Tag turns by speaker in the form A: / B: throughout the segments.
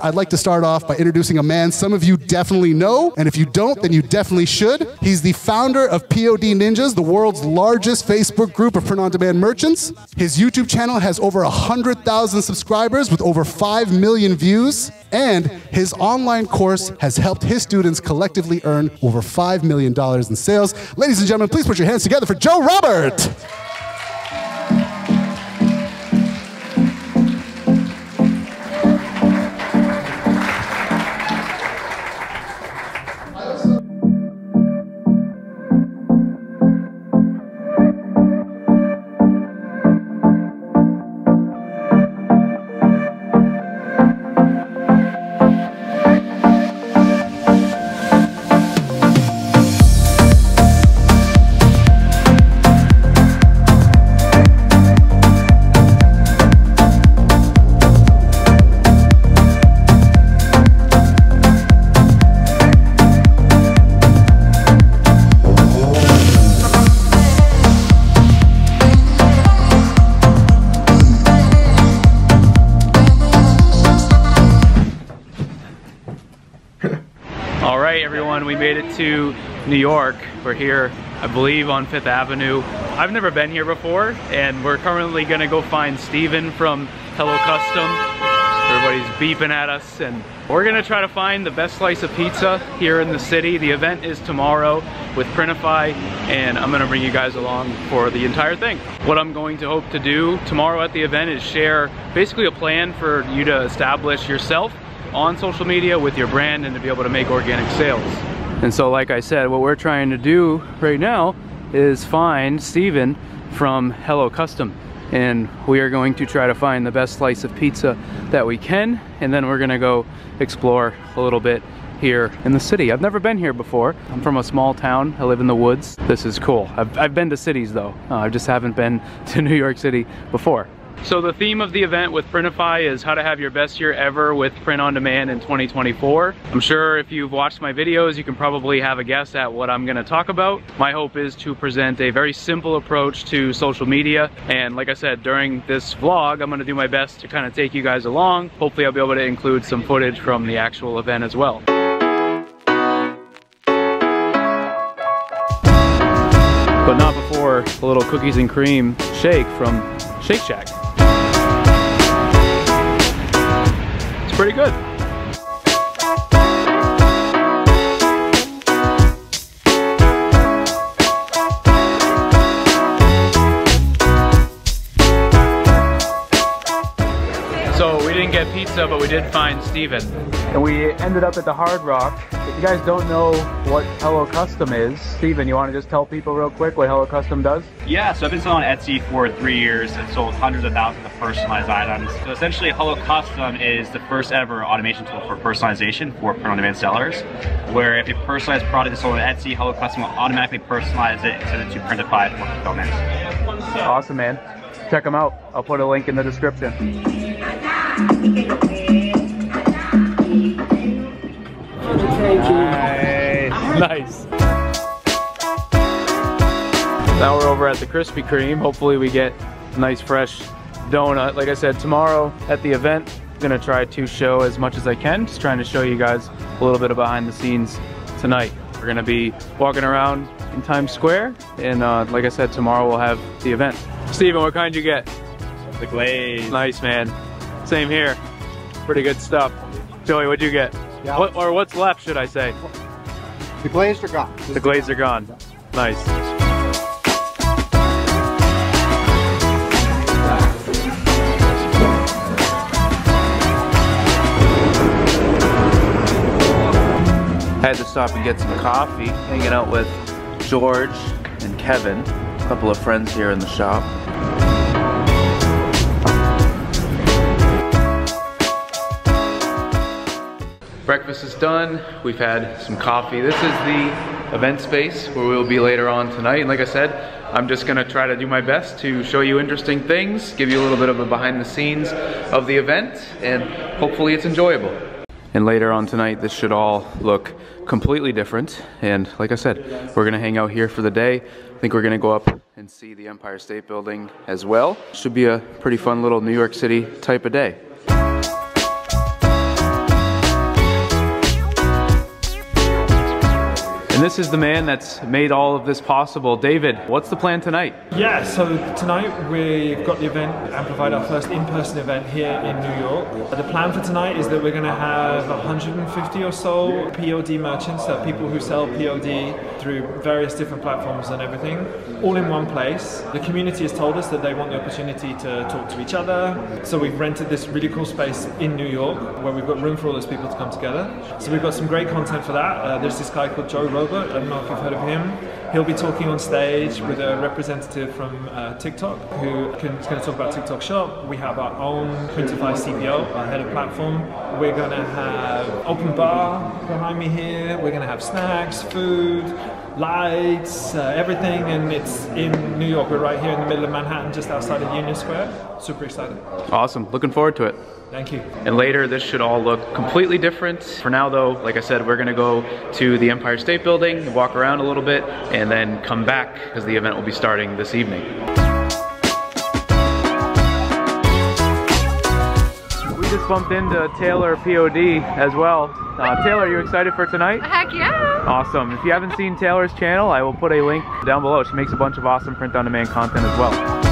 A: I'd like to start off by introducing a man some of you definitely know, and if you don't, then you definitely should. He's the founder of POD Ninjas, the world's largest Facebook group of print-on-demand merchants. His YouTube channel has over 100,000 subscribers with over 5 million views, and his online course has helped his students collectively earn over $5 million in sales. Ladies and gentlemen, please put your hands together for Joe Robert.
B: Everyone, we made it to New York. We're here, I believe, on 5th Avenue. I've never been here before, and we're currently gonna go find Steven from Hello Custom. Everybody's beeping at us, and we're gonna try to find the best slice of pizza here in the city. The event is tomorrow with Printify, and I'm gonna bring you guys along for the entire thing. What I'm going to hope to do tomorrow at the event is share basically a plan for you to establish yourself on social media with your brand and to be able to make organic sales. And so, like I said, what we're trying to do right now is find Steven from Hello Custom, and we are going to try to find the best slice of pizza that we can, and then we're gonna go explore a little bit here in the city. I've never been here before. I'm from a small town. I live in the woods. This is cool. I've been to cities though. I just haven't been to New York City before. So the theme of the event with Printify is how to have your best year ever with print on demand in 2024. I'm sure if you've watched my videos, you can probably have a guess at what I'm gonna talk about. My hope is to present a very simple approach to social media. And like I said, during this vlog, I'm gonna do my best to kind of take you guys along. Hopefully I'll be able to include some footage from the actual event as well. But not before a little cookies and cream shake from Shake Shack. It's pretty good. So we didn't get pizza, but we did find Steven. And we ended up at the Hard Rock. If you guys don't know what Hello Custom is, Steven, you want to just tell people real quick what Hello Custom does?
C: Yeah, so I've been selling on Etsy for 3 years and sold hundreds of thousands of personalized items. So essentially, Hello Custom is the first ever automation tool for personalization for print-on-demand sellers, where if a personalized product is sold on Etsy, Hello Custom will automatically personalize it and send it to Printify for fulfillment.
B: Awesome, man. Check them out. I'll put a link in the description. Nice. Now we're over at the Krispy Kreme. Hopefully we get a nice fresh donut. Like I said, tomorrow at the event, I'm gonna try to show as much as I can. Just trying to show you guys a little bit of behind the scenes tonight. We're gonna be walking around in Times Square, and like I said, tomorrow we'll have the event. Steven, what kind you get?
C: The glaze.
B: Nice, man. Same here. Pretty good stuff. Joey, what'd you get?
D: Yeah.
B: Or what's left, should I say?
D: The glazed are gone.
B: The glazed are gone. Nice. I had to stop and get some coffee, hanging out with George and Kevin, a couple of friends here in the shop. Breakfast is done. We've had some coffee. This is the event space where we'll be later on tonight. And like I said, I'm just gonna try to do my best to show you interesting things, give you a little bit of a behind the scenes of the event, and hopefully it's enjoyable. And later on tonight, this should all look completely different. And like I said, we're gonna hang out here for the day. I think we're gonna go up and see the Empire State Building as well. Should be a pretty fun little New York City type of day. this is the man that's made all of this possible. David, what's the plan tonight?
E: Yeah, so tonight we've got the event, Amplified, our first in-person event here in New York. The plan for tonight is that we're going to have 150 or so POD merchants, so people who sell POD through various different platforms and everything, all in one place. The community has told us that they want the opportunity to talk to each other, so we've rented this really cool space in New York where we've got room for all those people to come together. So we've got some great content for that. There's this guy called Joe Robert, I don't know if you've heard of him. He'll be talking on stage with a representative from TikTok who is going to talk about TikTok Shop. We have our own Printify CPO, our head of platform. We're going to have open bar behind me here. We're going to have snacks, food, lights, everything, and it's in New York. We're right here in the middle of Manhattan, just outside of Union Square. Super excited.
B: Awesome, looking forward to it.
E: Thank you.
B: And later, this should all look completely different. For now though, like I said, we're gonna go to the Empire State Building, walk around a little bit, and then come back because the event will be starting this evening. We just bumped into Taylor POD as well. Taylor, are you excited for tonight?
F: Heck yeah!
B: Awesome. If you haven't seen Taylor's channel, I will put a link down below. She makes a bunch of awesome print-on-demand content as well.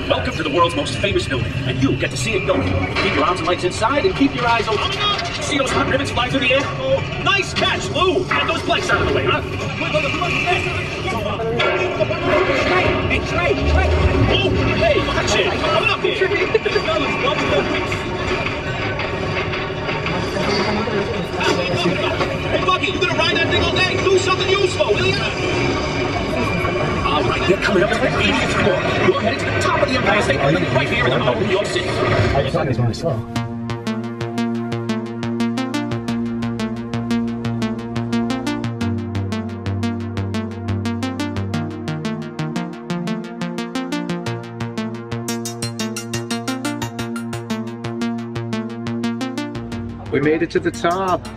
G: Welcome to the world's most famous building, and you get to see it going. Keep your arms and legs inside and keep your eyes open. See those hot ribbons fly through the air? Oh, nice catch, Lou! Get those planks out of the way, huh? Straight! Oh, hey, watch it! Come up here! Hey, Bucky, you gonna ride that thing all day? Do something useful, will you? All right, they're coming up to the 80th floor. We're headed to the top of the Empire State Building right here in the heart of New York City.
D: I just thought he was going slow.
B: We made it to the top.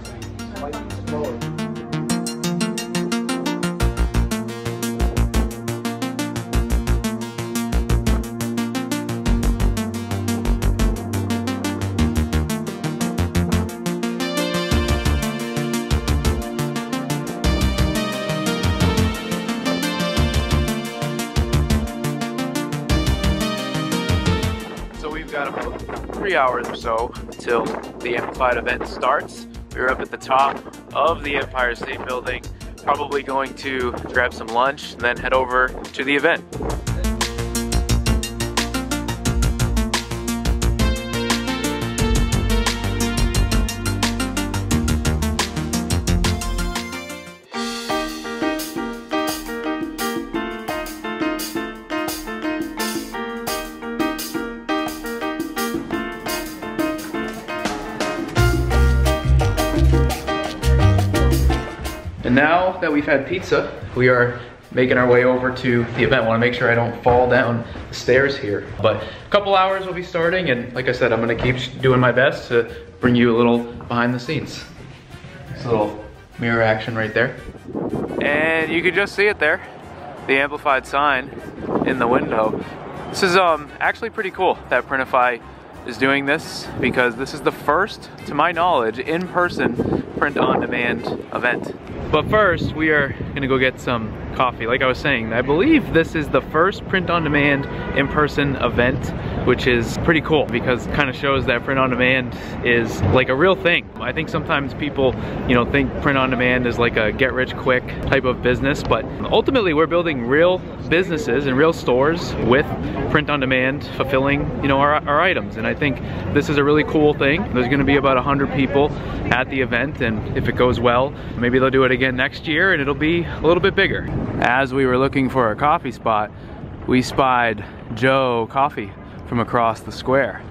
B: Got about 3 hours or so until the Amplified event starts. We're up at the top of the Empire State Building, probably going to grab some lunch and then head over to the event. And now that we've had pizza, we are making our way over to the event. I want to make sure I don't fall down the stairs here. But a couple hours we'll be starting, and like I said, I'm going to keep doing my best to bring you a little behind the scenes. This little mirror action right there. And you can just see it there, the Amplified sign in the window. This is actually pretty cool that Printify is doing this, because this is the first, to my knowledge, in-person print-on-demand event. But first, we are gonna go get some coffee. Like I was saying, I believe this is the first print-on-demand in-person event, which is pretty cool because it kind of shows that print-on-demand is like a real thing. I think sometimes people, think print-on-demand is like a get-rich-quick type of business, but ultimately we're building real businesses and real stores with print-on-demand fulfilling, our items. And I think this is a really cool thing. There's gonna be about 100 people at the event, and if it goes well, maybe they'll do it again next year and it'll be a little bit bigger. As we were looking for a coffee spot, we spied Joe Coffee from across the square.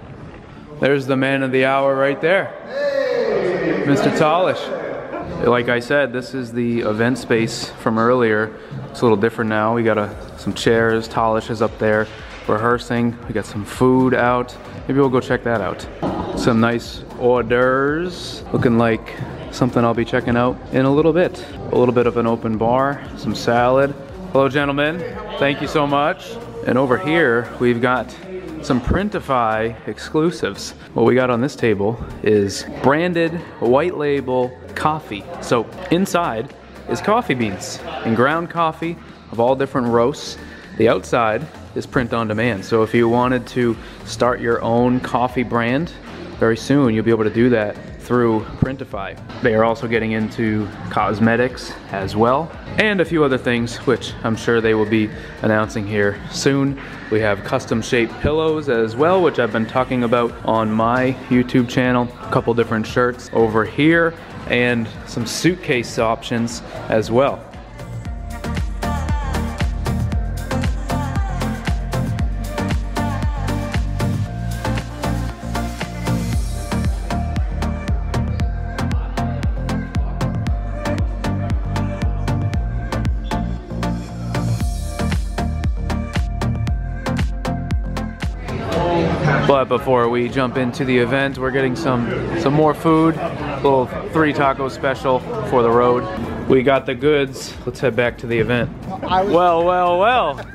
B: There's the man of the hour right there. Hey. Mr. Talish. Like I said, this is the event space from earlier. It's a little different now. We got some chairs, Talish is up there rehearsing. We got some food out. Maybe we'll go check that out. Some nice hors d'oeuvres, looking like something I'll be checking out in a little bit. A little bit of an open bar, some salad. Hello gentlemen, thank you so much. And over here, we've got some Printify exclusives. What we got on this table is branded white label coffee. So inside is coffee beans and ground coffee of all different roasts. The outside is print on demand. So if you wanted to start your own coffee brand, very soon you'll be able to do that through Printify. They are also getting into cosmetics as well, and a few other things which I'm sure they will be announcing here soon. We have custom shaped pillows as well, which I've been talking about on my YouTube channel. A couple different shirts over here and some suitcase options as well. But before we jump into the event, we're getting some more food. A little 3 taco special for the road. We got the goods. Let's head back to the event. Well.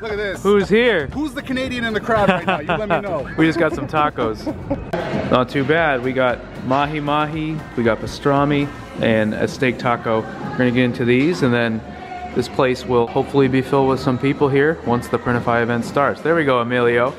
A: Look at this.
B: Who's here?
A: Who's the Canadian in the crowd right now? You let me know.
B: We just got some tacos. Not too bad. We got mahi-mahi, we got pastrami, and a steak taco. We're gonna get into these, and then this place will hopefully be filled with some people here once the Printify event starts. There we go, Emilio.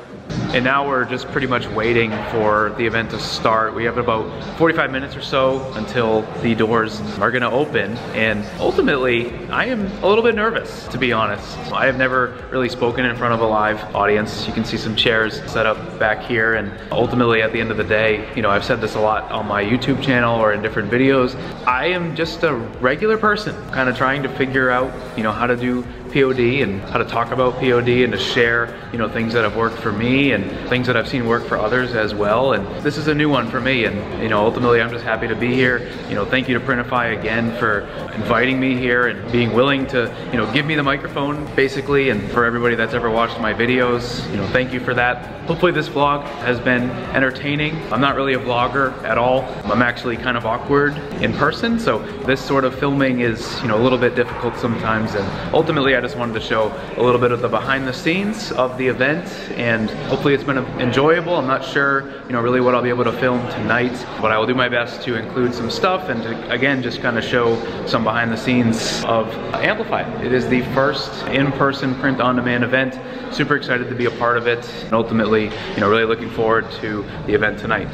B: And now we're just pretty much waiting for the event to start. We have about 45 minutes or so until the doors are gonna open. And ultimately, I am a little bit nervous, to be honest. I have never really spoken in front of a live audience. You can see some chairs set up back here. And ultimately, at the end of the day, you know, I've said this a lot on my YouTube channel or in different videos. I am just a regular person, kind of trying to figure out, you know, how to do POD and how to talk about POD and to share, you know, things that have worked for me and things that I've seen work for others as well. And this is a new one for me, and you know, ultimately I'm just happy to be here. You know, thank you to Printify again for inviting me here and being willing to, you know, give me the microphone basically. And for everybody that's ever watched my videos, you know, thank you for that. Hopefully this vlog has been entertaining. I'm not really a vlogger at all. I'm actually kind of awkward in person, so this sort of filming is, you know, a little bit difficult sometimes. And ultimately I just wanted to show a little bit of the behind the scenes of the event, and hopefully it's been enjoyable. I'm not sure, you know, really what I'll be able to film tonight, but I will do my best to include some stuff and to, again, just kind of show some behind the scenes of Amplify. It is the first in-person print-on-demand event. Super excited to be a part of it, and ultimately, you know, really looking forward to the event tonight.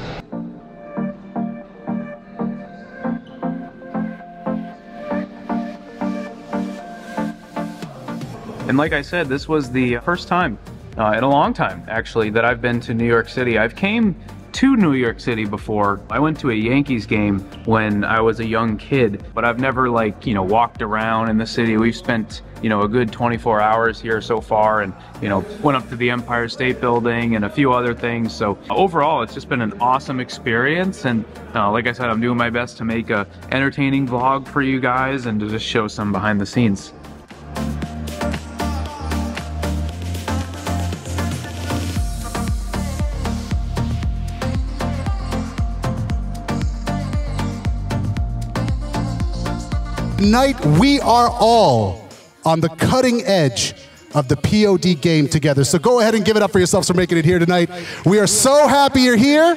B: And like I said, this was the first time in a long time, actually, that I've been to New York City. I've came to New York City before. I went to a Yankees game when I was a young kid, but I've never, like, you know, walked around in the city. We've spent, you know, a good 24 hours here so far, and, you know, went up to the Empire State Building and a few other things. So overall, it's just been an awesome experience. And like I said, I'm doing my best to make a entertaining vlog for you guys and to just show some behind the scenes.
A: Tonight, we are all on the cutting edge of the POD game together. So go ahead and give it up for yourselves for making it here tonight. We are so happy you're here.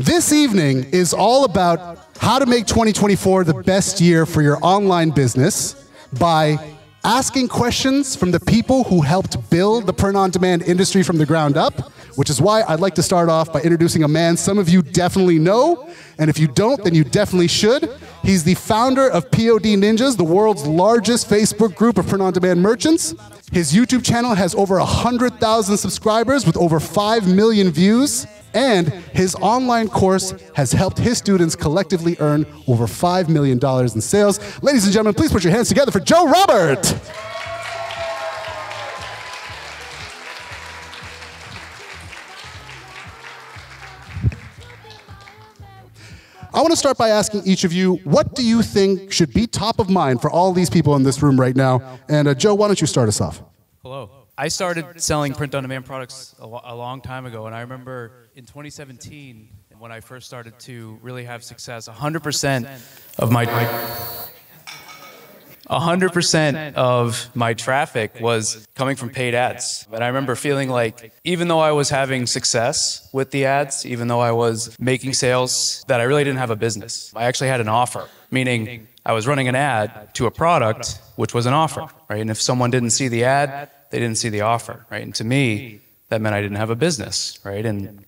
A: This evening is all about how to make 2024 the best year for your online business by asking questions from the people who helped build the print-on-demand industry from the ground up, which is why I'd like to start off by introducing a man some of you definitely know, and if you don't, then you definitely should. He's the founder of POD Ninjas, the world's largest Facebook group of print-on-demand merchants. His YouTube channel has over 100,000 subscribers with over 5 million views, and his online course has helped his students collectively earn over $5 million in sales. Ladies and gentlemen, please put your hands together for Joe Robert. I want to start by asking each of you, what do you think should be top of mind for all these people in this room right now? And Joe, why don't you start us off?
F: Hello. I started selling print-on-demand products a long time ago, and I remember in 2017, when I first started to really have success, 100% of my traffic was coming from paid ads. And I remember feeling like even though I was having success with the ads, even though I was making sales, that I really didn't have a business. I actually had an offer, meaning I was running an ad to a product which was an offer, right? And if someone didn't see the ad, they didn't see the offer, right? And to me, that meant I didn't have a business, right? And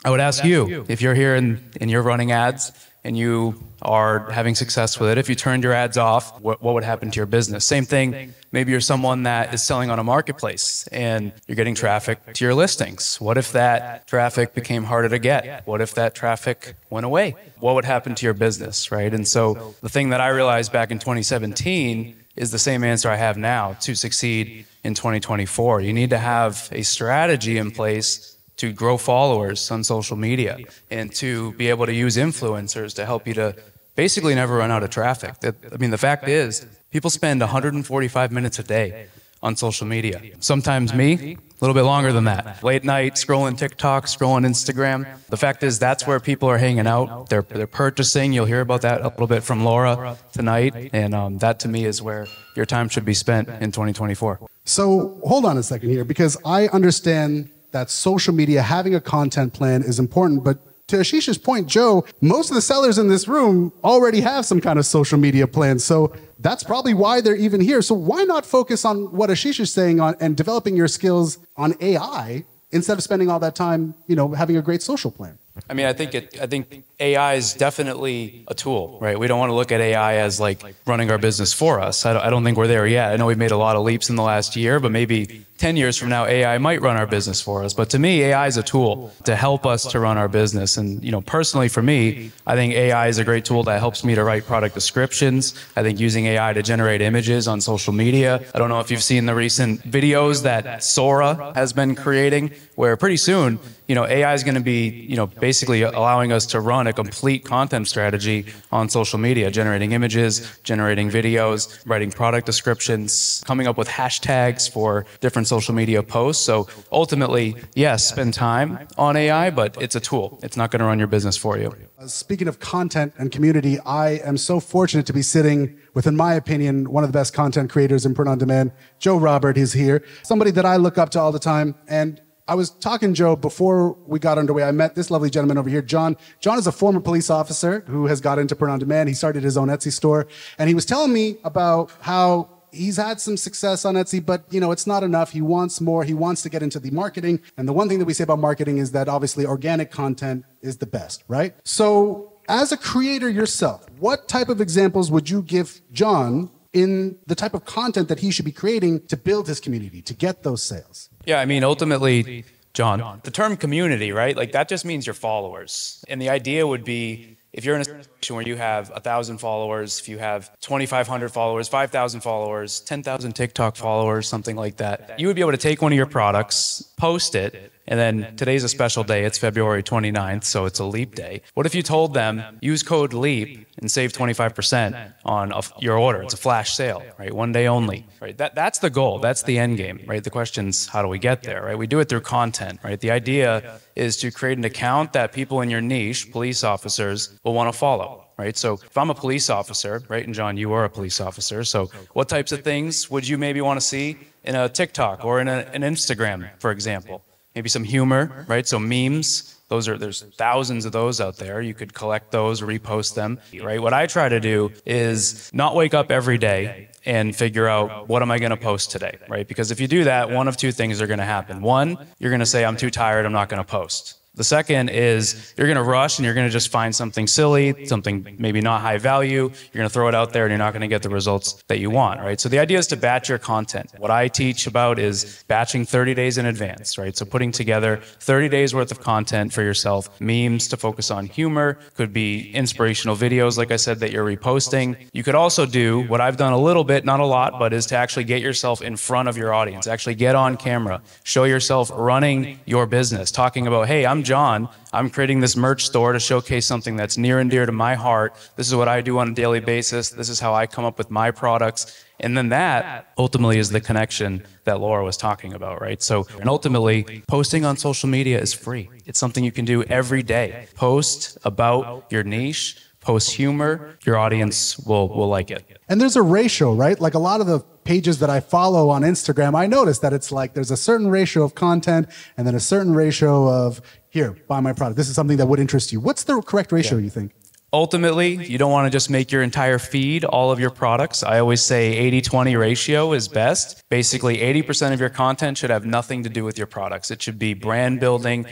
F: I would ask you, if you're here and you're running ads and you are having success with it, if you turned your ads off, what would happen to your business? Same thing, maybe you're someone that is selling on a marketplace and you're getting traffic to your listings. What if that traffic became harder to get? What if that traffic went away? What would happen to your business, right? And so the thing that I realized back in 2017 is the same answer I have now to succeed in 2024. You need to have a strategy in place to grow followers on social media and to be able to use influencers to help you to basically never run out of traffic. I mean, the fact is, people spend 145 minutes a day on social media. Sometimes me, a little bit longer than that. Late night, scrolling TikTok, scrolling Instagram. The fact is, that's where people are hanging out. They're purchasing. You'll hear about that a little bit from Laura tonight. And that, to me, is where your time should be spent in 2024.
A: So hold on a second here, because I understand that social media, having a content plan is important, but to Ashish's point, Joe, most of the sellers in this room already have some kind of social media plan. So that's probably why they're even here. So why not focus on what Ashish is saying on and developing your skills on AI instead of spending all that time, having a great social plan?
F: I mean, I think AI is definitely a tool, right? We don't want to look at AI as like running our business for us. I don't think we're there yet. I know we've made a lot of leaps in the last year, but maybe 10 years from now, AI might run our business for us. But to me, AI is a tool to help us to run our business. And, personally for me, I think AI is a great tool that helps me to write product descriptions. I think using AI to generate images on social media. I don't know if you've seen the recent videos that Sora has been creating, where pretty soon, AI is going to be, basically allowing us to run a complete content strategy on social media, generating images, generating videos, writing product descriptions, coming up with hashtags for different social media posts. So ultimately, yes, spend time on AI, but it's a tool. It's not going to run your business for you.
A: Speaking of content and community, I am so fortunate to be sitting with, in my opinion, one of the best content creators in print on demand. Joe Robert is here, somebody that I look up to all the time. And I was talking, Joe, before we got underway. I met this lovely gentleman over here, John. John is a former police officer who has got into print on demand. He started his own Etsy store. And he was telling me about how he's had some success on Etsy, but it's not enough. He wants more. He wants to get into the marketing. And the one thing that we say about marketing is that obviously organic content is the best, right? So as a creator yourself, what type of examples would you give John in the type of content that he should be creating to build his community, to get those sales?
F: Yeah, I mean, ultimately, John, the term community, right? Like that just means your followers. And the idea would be, if you're in a situation where you have 1,000 followers, if you have 2,500 followers, 5,000 followers, 10,000 TikTok followers, something like that, you would be able to take one of your products, post it, and then today's a special day. It's February 29th, so it's a leap day. What if you told them, use code LEAP and save 25% on your order? It's a flash sale, right? One day only, right? That's the goal. That's the end game, right? The question's, how do we get there, right? We do it through content, right? The idea is to create an account that people in your niche, police officers, will want to follow. Right? So if I'm a police officer, right, and John, you are a police officer, so what types of things would you maybe want to see in a TikTok or in an Instagram, for example? Maybe some humor, right? So memes, there's thousands of those out there. You could collect those, repost them, right? What I try to do is not wake up every day and figure out, what am I going to post today, right? Because if you do that, one of two things are going to happen. One, you're going to say, I'm too tired, I'm not going to post. The second is you're going to rush and you're going to just find something silly, something maybe not high value. You're going to throw it out there and you're not going to get the results that you want, right? So the idea is to batch your content. What I teach about is batching 30 days in advance, right? So putting together 30 days worth of content for yourself, memes to focus on humor, could be inspirational videos, like I said, that you're reposting. You could also do what I've done a little bit, not a lot, but is to actually get yourself in front of your audience, actually get on camera, show yourself running your business, talking about, hey, I'm John. I'm creating this merch store to showcase something that's near and dear to my heart. This is what I do on a daily basis. This is how I come up with my products. And then that ultimately is the connection that Laura was talking about, right? So, and ultimately, posting on social media is free. It's something you can do every day. Post about your niche, post humor, your audience will like it.
A: And there's a ratio, right? Like a lot of the pages that I follow on Instagram, I notice that it's like there's a certain ratio of content and then a certain ratio of, here, buy my product. This is something that would interest you. What's the correct ratio, you think?
F: Ultimately, you don't want to just make your entire feed all of your products. I always say 80-20 ratio is best. Basically, 80% of your content should have nothing to do with your products. It should be brand building.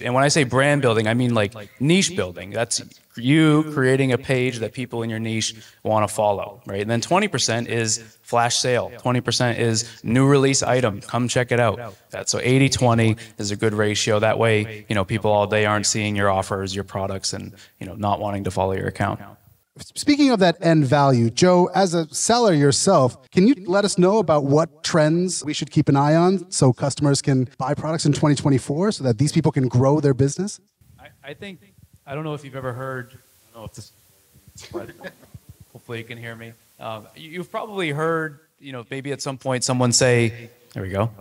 F: And when I say brand building, I mean like niche building. That's you creating a page that people in your niche want to follow, right? And then 20% is flash sale. 20% is new release item. Come check it out. So 80-20 is a good ratio. That way, people all day aren't seeing your offers, your products, and not wanting to follow your account.
A: Speaking of that end value, Joe, as a seller yourself, can you let us know about what trends we should keep an eye on so customers can buy products in 2024 so that these people can grow their business?
F: I don't know if you've ever heard, I don't know if this, but hopefully you can hear me. You've probably heard, maybe at some point someone say, there we go,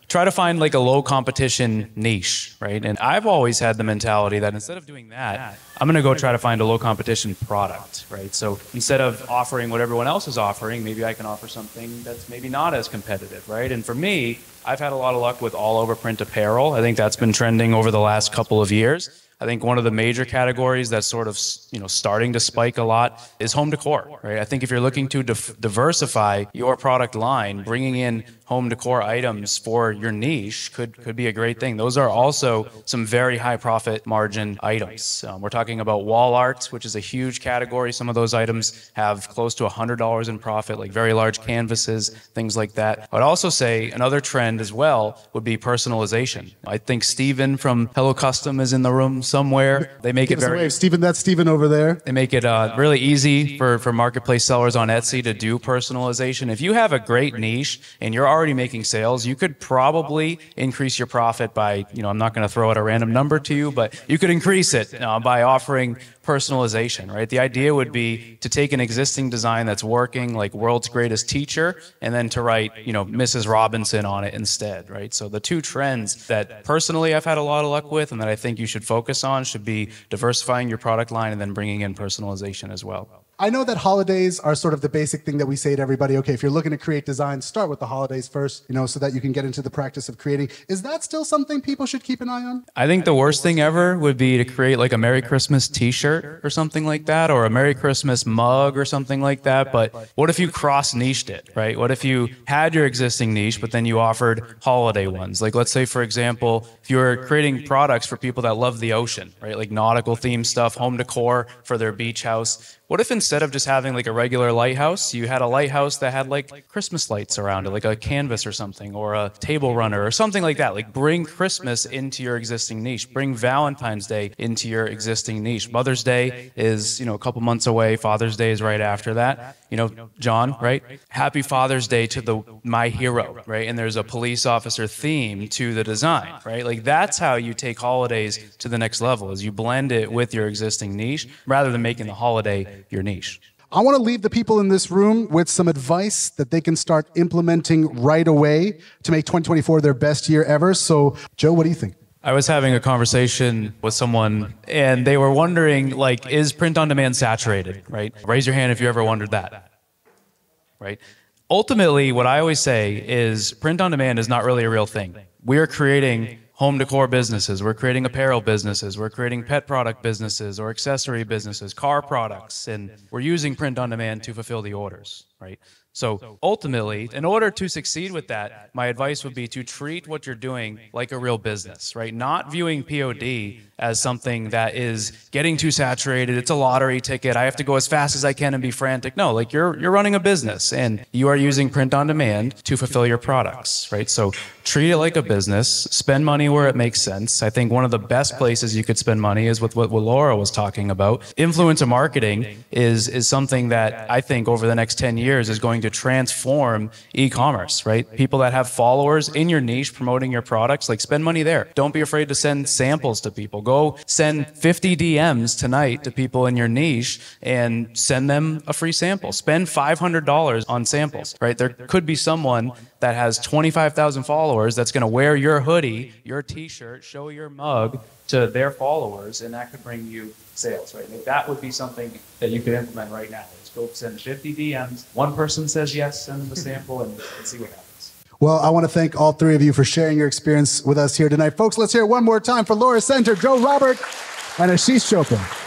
F: try to find like a low competition niche, right? And I've always had the mentality that instead of doing that, I'm going to go try to find a low competition product, right? So instead of offering what everyone else is offering, maybe I can offer something that's maybe not as competitive, right? And for me, I've had a lot of luck with all over print apparel. I think that's been trending over the last couple of years. I think one of the major categories that's sort of, starting to spike a lot is home decor, right? I think if you're looking to diversify your product line, bringing in home decor items for your niche could be a great thing. Those are also some very high profit margin items. We're talking about wall art, which is a huge category. Some of those items have close to $100 in profit, like very large canvases, things like that. I'd also say another trend as well would be personalization. I think Steven from Hello Custom is in the room somewhere. They make it very...
A: Steven, that's Steven over there.
F: They make it really easy for marketplace sellers on Etsy to do personalization. If you have a great niche and you're already making sales, you could probably increase your profit by, I'm not going to throw out a random number to you, but you could increase it by offering personalization, right? The idea would be to take an existing design that's working, like World's Greatest Teacher, and then to write, Mrs. Robinson on it instead, right? So the two trends that personally I've had a lot of luck with and that I think you should focus on should be diversifying your product line and then bringing in personalization as well.
A: I know that holidays are sort of the basic thing that we say to everybody, okay, if you're looking to create designs, start with the holidays first, so that you can get into the practice of creating. Is that still something people should keep an eye on?
F: I think the worst thing ever would be to create like a Merry Christmas t-shirt or something like that, or a Merry Christmas mug or something like that. But what if you cross-niched it, right? What if you had your existing niche, but then you offered holiday ones? Like let's say, for example, if you were creating products for people that love the ocean, right? Like nautical themed stuff, home decor for their beach house. What if instead of just having like a regular lighthouse, you had a lighthouse that had like Christmas lights around it, like a canvas or something, or a table runner or something like that? Like bring Christmas into your existing niche. Bring Valentine's Day into your existing niche. Mother's Day is, a couple months away. Father's Day is right after that. John, right? Happy Father's Day to my hero, right? And there's a police officer theme to the design, right? Like that's how you take holidays to the next level, is you blend it with your existing niche rather than making the holiday your niche.
A: I want to leave the people in this room with some advice that they can start implementing right away to make 2024 their best year ever. So, Joe, what do you think?
F: I was having a conversation with someone and they were wondering, like, is print on demand saturated, right? Raise your hand if you ever wondered that, right? Ultimately, what I always say is print on demand is not really a real thing. We are creating home decor businesses, we're creating apparel businesses, we're creating pet product businesses or accessory businesses, car products, and we're using print on demand to fulfill the orders, right? So ultimately, in order to succeed with that, my advice would be to treat what you're doing like a real business, right? Not viewing POD as something that is getting too saturated. It's a lottery ticket. I have to go as fast as I can and be frantic. No, like you're running a business and you are using print on demand to fulfill your products, right? So treat it like a business, spend money where it makes sense. I think one of the best places you could spend money is with what Laura was talking about. Influencer marketing is something that I think over the next 10 years is going to transform e-commerce, right? People that have followers in your niche promoting your products, like spend money there. Don't be afraid to send samples to people. Go send 50 DMs tonight to people in your niche and send them a free sample. Spend $500 on samples, right? There could be someone that has 25,000 followers that's going to wear your hoodie, your t-shirt, show your mug to their followers, and that could bring you sales, right? Like that would be something that you could implement right now. Just go send 50 DMs. One person says yes, send them a sample, and see what happens.
A: Well, I want to thank all three of you for sharing your experience with us here tonight. Folks, let's hear it one more time for Laura Center, Joe Robert, and Ashish Chopra.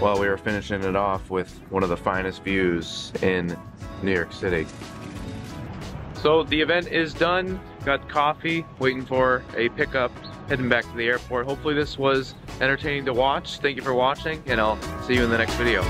H: Well, we are finishing it off with one of the finest views in New York City. So the event is done. Got coffee, waiting for a pickup, heading back to the airport. Hopefully this was entertaining to watch. Thank you for watching, and I'll see you in the next video.